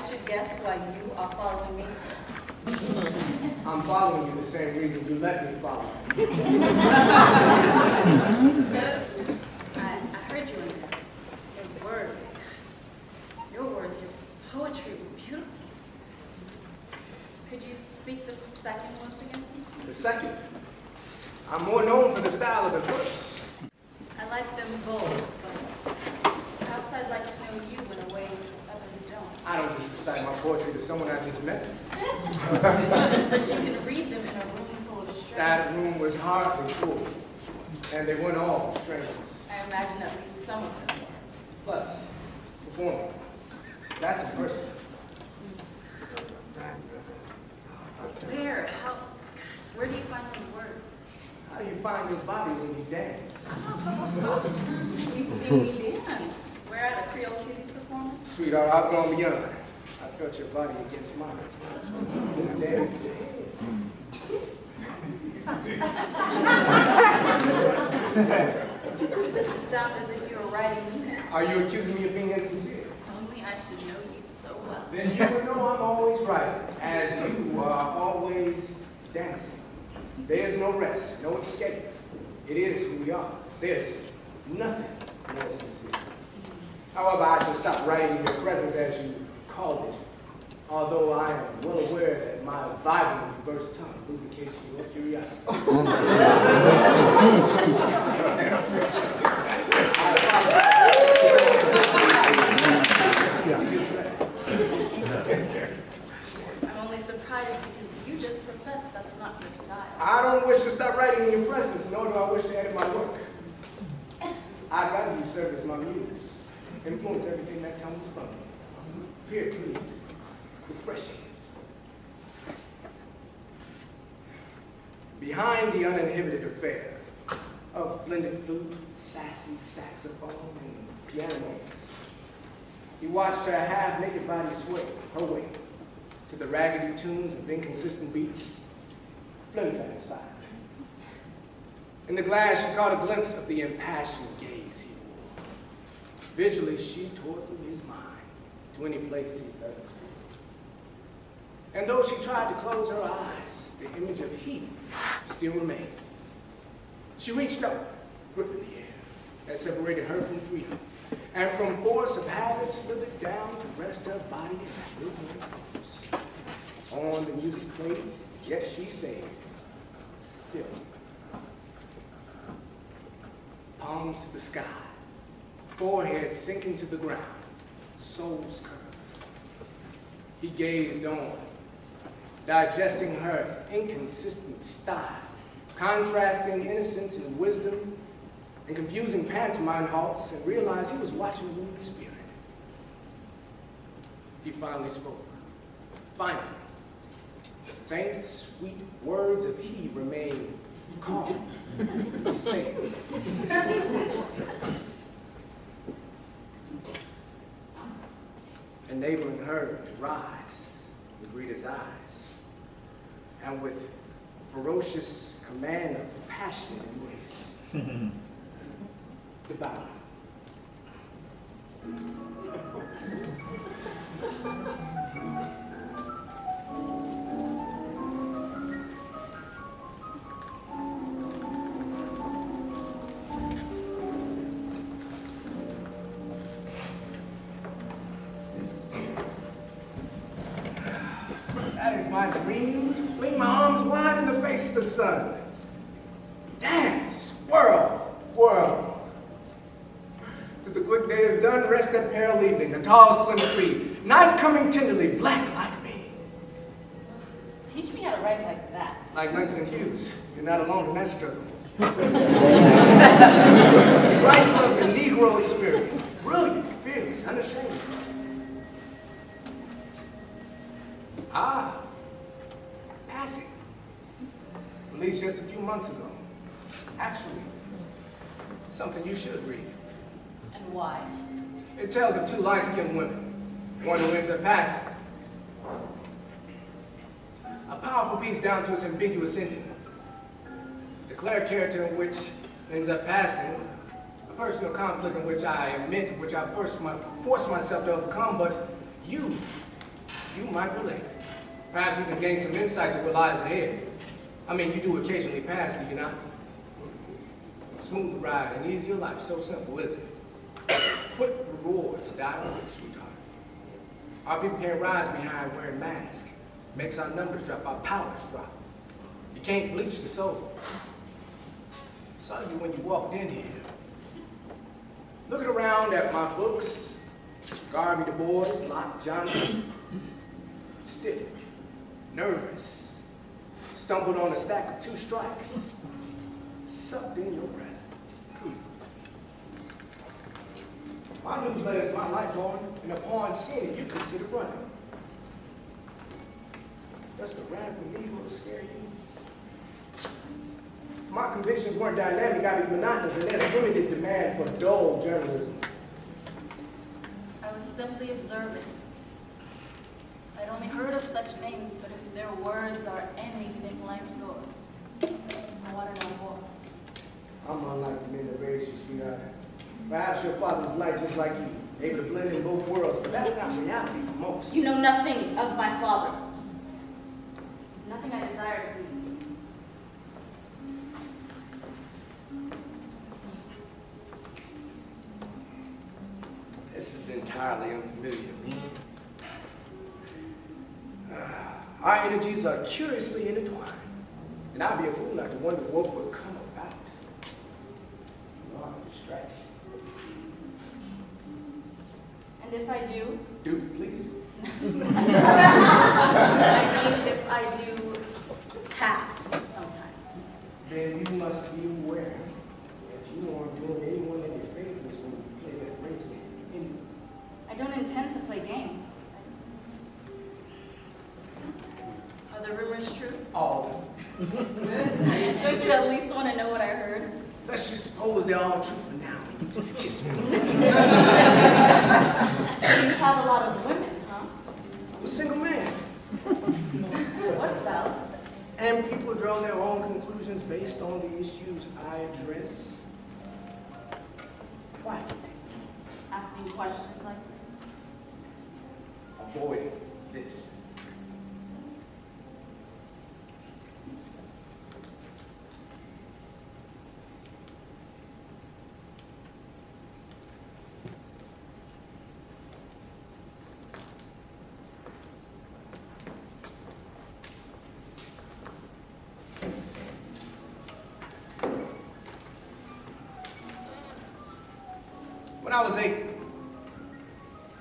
should guess why you are following me. I'm following you the same reason you let me follow. I heard you in there. Those words. Your words, your poetry was beautiful. Could you speak the second once again? The second, I'm more known for the style of the verse. I like them both, but perhaps I'd like to know you in a way others don't. I don't just recite my poetry to someone I just met. But you can read them in a room full of strangers. That room was hardly full, and they weren't all strangers. I imagine at least some of them were. Plus, performing. That's a person. Where? How? Where do you find the words? How do you find your body when you dance? You've seen me dance. We're at a Creole Kitties performance. Sweetheart, I've gone beyond. I felt your body against mine. You danced. You sound as if you were writing me now. Are you accusing me of being insincere? Only I should know you so well. Then you would know I'm always right, as you are always dancing. There's no rest, no escape. It is who we are. There's nothing more sincere. However, I shall stop writing in your presence, as you called it, although I am well aware that my vibrant diverse tongue lubricates your curiosity. I'm only surprised because you just professed that's not your style. I don't wish to stop writing in your presence, nor do I wish to edit my work. I'd rather you serve as my muse, influence everything that comes from you. Here, please, refreshing. Behind the uninhibited affair of blended flute, sassy saxophone, and pianos, you watched her half-naked body sway her way to the raggedy tunes of inconsistent beats, flimflam style. In the glass, she caught a glimpse of the impassioned gaze he wore. Visually, she tore through his mind to any place he led her. And though she tried to close her eyes, the image of he still remained. She reached up, gripping the air that separated her from freedom, and from force of habit slithered down to rest her body in the rhythm of the On the music played, yet she stayed still. Palms to the sky, forehead sinking to the ground, soles curved. He gazed on, digesting her inconsistent style, contrasting innocence and wisdom, and confusing pantomime halts, and realized he was watching a woman's spirit. He finally spoke. Finally, the faint, sweet words of he remained calm, safe. Enabling her to rise with Rita's eyes, and with ferocious command of passionate embrace. Goodbye. That is my dream, to fling my arms wide in the face of the sun. Dance, whirl, whirl. Till the quick day is done, rest that pale evening, the tall, slim tree, night coming tenderly, black like me. Teach me how to write like that. Like Langston Hughes, you're not alone in that struggle. Writes of the Negro experience, brilliant, fearless, unashamed. Ah, Passing. Released just a few months ago. Actually, something you should read. And why? It tells of two light-skinned women, one who ends up passing. A powerful piece down to its ambiguous ending. The Claire character in which ends up passing, a personal conflict in which I admit, which I first forced myself to overcome, but you might relate. Perhaps even gain some insight to what lies ahead. I mean, you do occasionally pass, do you not? Smooth ride and easier life, so simple, isn't it? Quick rewards, direct, sweetheart. Our people can't rise behind wearing masks. Makes our numbers drop, our powers drop. You can't bleach the soul. Saw you when you walked in here. Looking around at my books, Garvey Du Bois, Locke Johnson, stiff, nervous, stumbled on a stack of 2 strikes, sucked in your breath. My newsletter is my lifeline, and upon seeing it, you consider running. Does the radical Negro scare you? My convictions weren't dynamic, I mean monotonous, and there's limited demand for dull journalism. I was simply observing. I'd only heard of such names, but if their words are anything like yours, I want to know more. I'm unlike the men that raised you, sweetheart. Perhaps your father was like just like you, able to blend in both worlds, but that's not reality for most. You know nothing of my father. There's nothing I desire to be. This is entirely unfamiliar to me. Our energies are curiously intertwined, and I'd be a fool not to wonder what would come about. You are a distraction. And if I do? Do, please do. I mean, if I do pass sometimes. Then you must be aware that you aren't doing anyone any favors when you play that race game. I don't intend to play games. Are the rumors true? All of them. Good. Don't you at least want to know what I heard? Let's just suppose they're all true for now. Just kiss me. You have a lot of women, huh? I'm a single man. What about? And people draw their own conclusions based on the issues I address. Why? Asking questions like this. Avoiding this. When I was 8,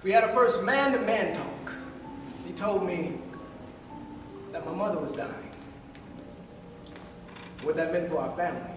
we had a first man-to-man talk. He told me that my mother was dying, what that meant for our family.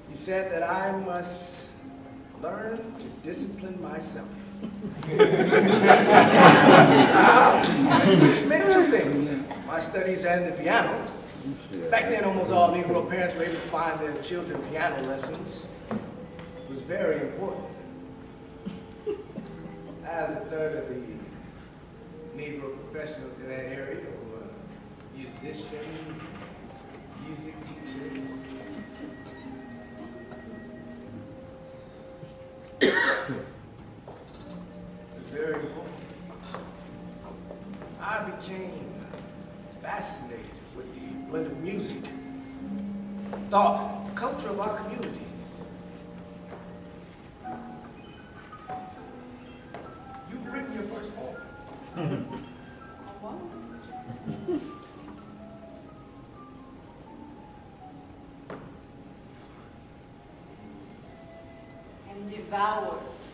He said that I must learn to discipline myself. Which meant 2 things, my studies and the piano. Back then, almost all Negro parents were able to find their children piano lessons. It was very important. As a third of the Negro professionals in that area were musicians, music teachers. It was very important. I became fascinated with the blend of music, thought, the culture of our community. You've written your first poem. Almost. And devours him.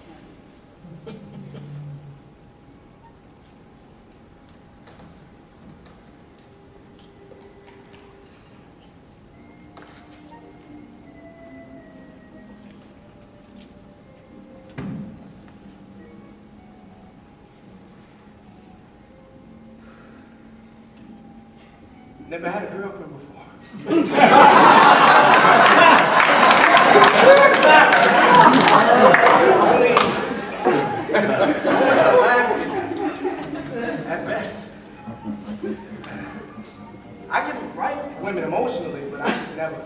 Never had a girlfriend before. Only moments that lasted, at best. I can write women emotionally, but I could never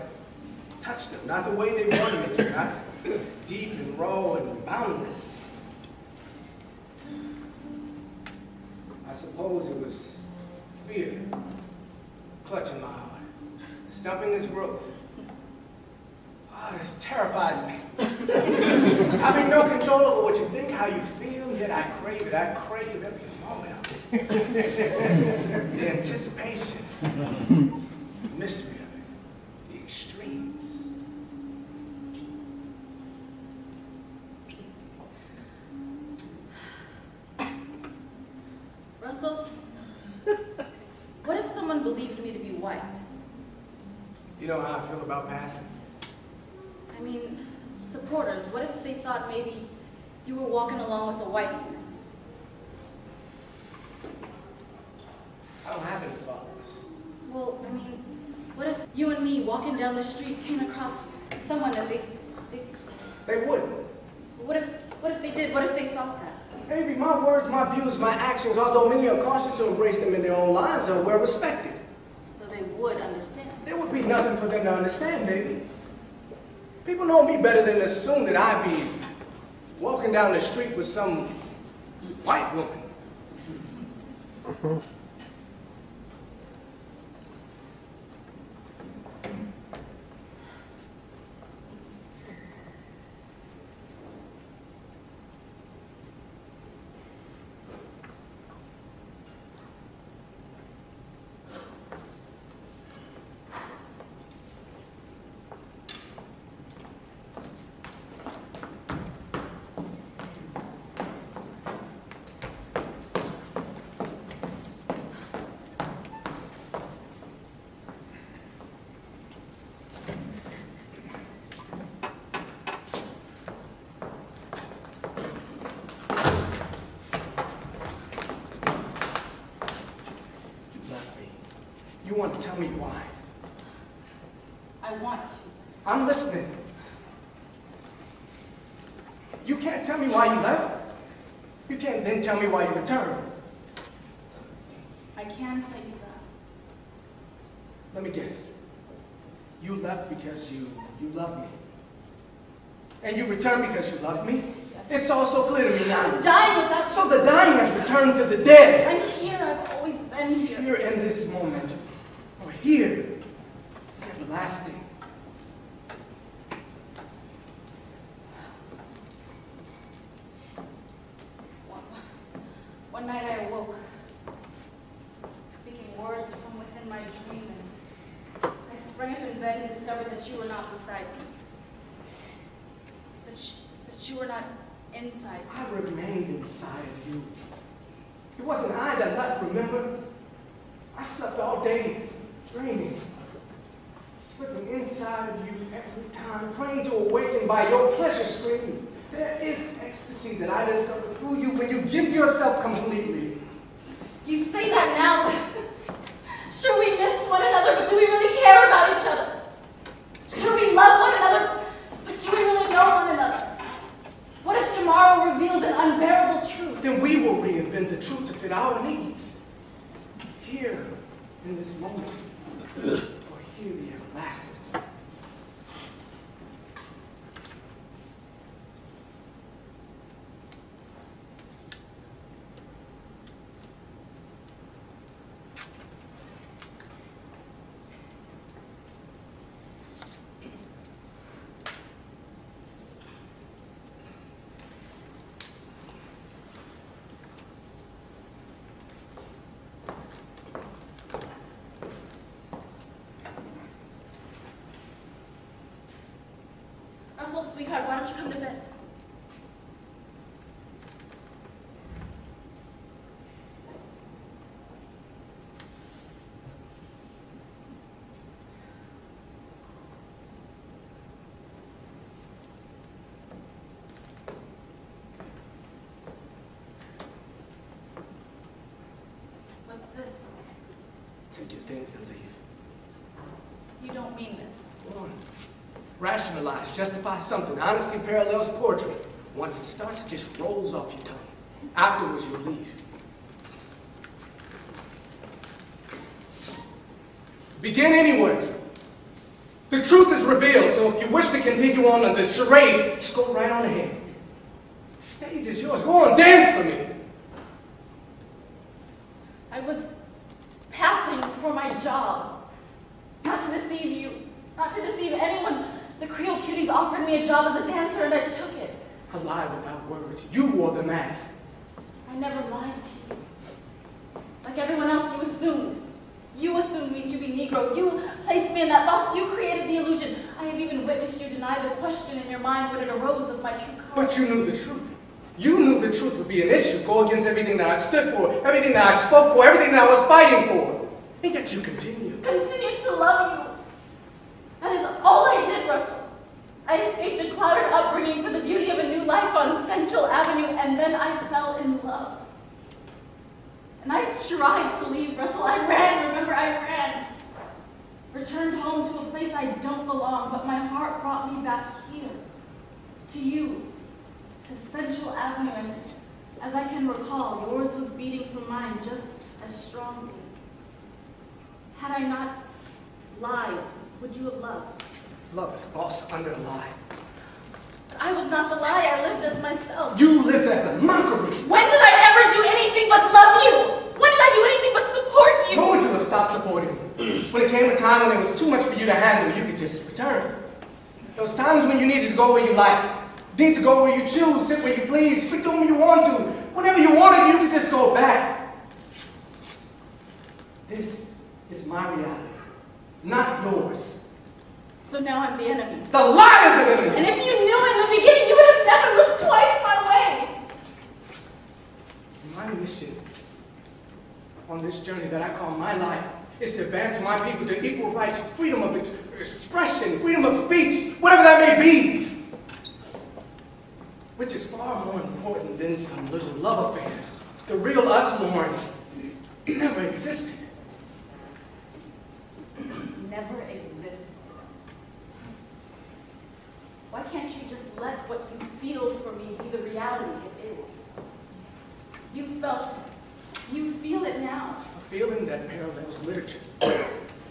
touch them. Not the way they wanted me to, not deep and raw and boundless. I suppose it was fear clutching my heart, stumping its growth. Ah, this terrifies me. Having no control over what you think, how you feel, yet I crave it. I crave every moment of it. The anticipation, the mystery of it, the extremes. Russell, what if someone believed me to be white? You know how I feel about passing? I mean, supporters, what if they thought maybe you were walking along with a white man? I don't have any followers. Well, I mean, what if you and me walking down the street came across someone and They wouldn't. what if they did? What if they thought that? Maybe my words, my views, my actions, although many are cautious to embrace them in their own lives, are well respected. So they would understand. There would be nothing for them to understand, baby. People know me better than to assume that I'd be walking down the street with some white woman. You want to tell me why? I want to. I'm listening. You can't tell me why you left. You can't then tell me why you returned. I can tell you that. Let me guess. You left because you love me. And you returned because you love me? Yes. It's all so clear to me I now. was dying without you. So the dying has returned to the dead. I'm here. I've always been here. Here in this moment. Or here. Everlasting. One night I awoke, speaking words from within my dream, and I sprang up in bed and discovered that you were not beside me. That you were not inside me. I remained inside of you. It wasn't I that left, remember? I slept all day dreaming. Slipping inside of you every time, praying to awaken by your pleasure scream. There is ecstasy that I discover through you when you give yourself completely. You say that now, but sure we missed one another, but do we really care about each other? Sure we love one another, but do we really know one another? What if tomorrow reveals an unbearable truth? Then we will reinvent the truth to fit our needs. Here, in this moment, or here the everlasting. Russell, sweetheart, why don't you come to bed? What's this? Take your things and leave. You don't mean this. Go on. Rationalize, justify something. Honesty parallels poetry. Once it starts, it just rolls off your tongue. Afterwards, you'll leave. Begin anywhere. The truth is revealed, so if you wish to continue on the charade, just go right on ahead. The stage is yours. Go on, dance for me. I was passing for my job. Not to deceive you, not to deceive anyone. The Creole cuties offered me a job as a dancer and I took it. A lie without words. You wore the mask. I never lied to you. Like everyone else, you assumed. You assumed me to be Negro. You placed me in that box. You created the illusion. I have even witnessed you deny the question in your mind when it arose of my true color. But you knew the truth. You knew the truth would be an issue, go against everything that I stood for, everything that I spoke for, everything that I was fighting for. And yet you continued. Continued to love you. That is all I did, Russell. I escaped a clouded upbringing for the beauty of a new life on Central Avenue, and then I fell in love. And I tried to leave, Russell. I ran, remember, I ran. Returned home to a place I don't belong, but my heart brought me back here, to you, to Central Avenue, and as I can recall, yours was beating for mine just as strongly. Had I not lied, would you have loved? Love is false under a lie. I was not the lie, I lived as myself. You lived as a mockery. When did I ever do anything but love you? When did I do anything but support you? No one could have stopped supporting me. When it came a time when it was too much for you to handle, you could just return. There was times when you needed to go where you like. Need to go where you choose, sit where you please, speak to whom you want to. Whenever you wanted, you could just go back. This is my reality, not yours. So now I'm the enemy. The lie is an enemy! And if you knew in the beginning, you would have never looked twice my way. My mission on this journey that I call my life is to advance my people to equal rights, freedom of expression, freedom of speech, whatever that may be. Which is far more important than some little love affair. The real us, Lauren, never existed. Never existed. Why can't you just let what you feel for me be the reality it is? You felt it. You feel it now. A feeling that parallels literature.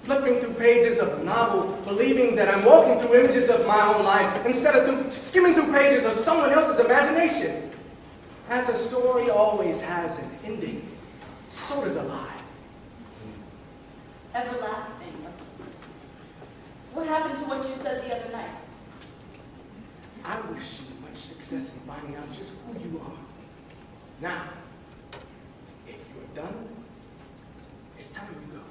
Flipping through pages of a novel, believing that I'm walking through images of my own life instead of skimming through pages of someone else's imagination. As a story always has an ending, so does a lie. Everlasting. What happened to what you said the other night? I wish you much success in finding out just who you are. Now, if you're done, it's time to go.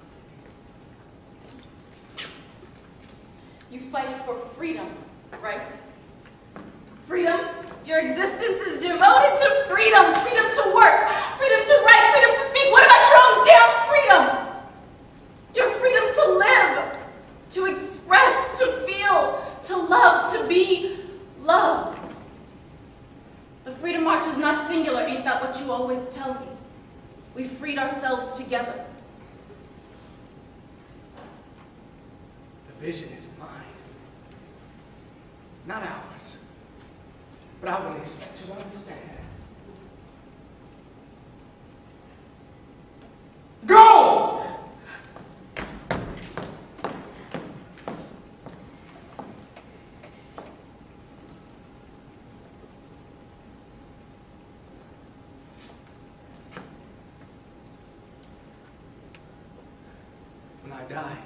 You fight for freedom, right? Freedom? Your existence is devoted to freedom. Freedom to work, freedom to write, freedom to speak. What about your own damn freedom? Your freedom to live, to express, to feel, to love, to be loved. The Freedom March is not singular, ain't that what you always tell me? We freed ourselves together. The vision is mine, not ours. But I would expect you to understand. Go! When I die,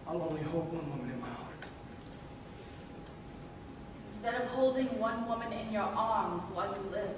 I'll only hold one woman in my heart. Instead of holding one woman in your arms while you live,